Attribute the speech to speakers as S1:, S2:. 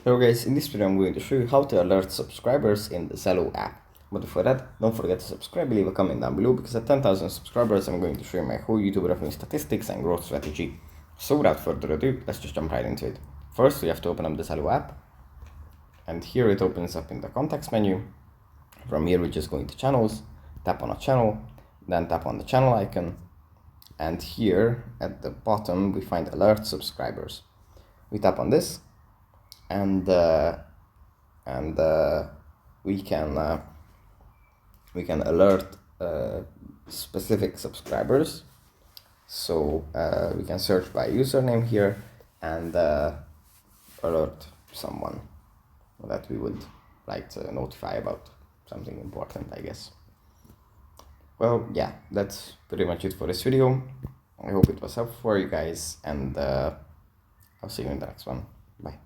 S1: Hello guys, in this video I'm going to show you how to alert subscribers in the Zello app. But before that, don't forget to subscribe, leave a comment down below, because at 10,000 subscribers I'm going to show you my whole YouTube revenue statistics and growth strategy. So without further ado, let's just jump right into it. First, we have to open up the Zello app, and here it opens up in the context menu. From here we're just going to channels, tap on a channel, then tap on the channel icon, and here at the bottom we find alert subscribers. We tap on this, and we can alert specific subscribers. So we can search by username here and alert someone that we would like to notify about something important, I guess. Well, yeah, that's pretty much it for this video. I hope it was helpful for you guys, and I'll see you in the next one. Bye.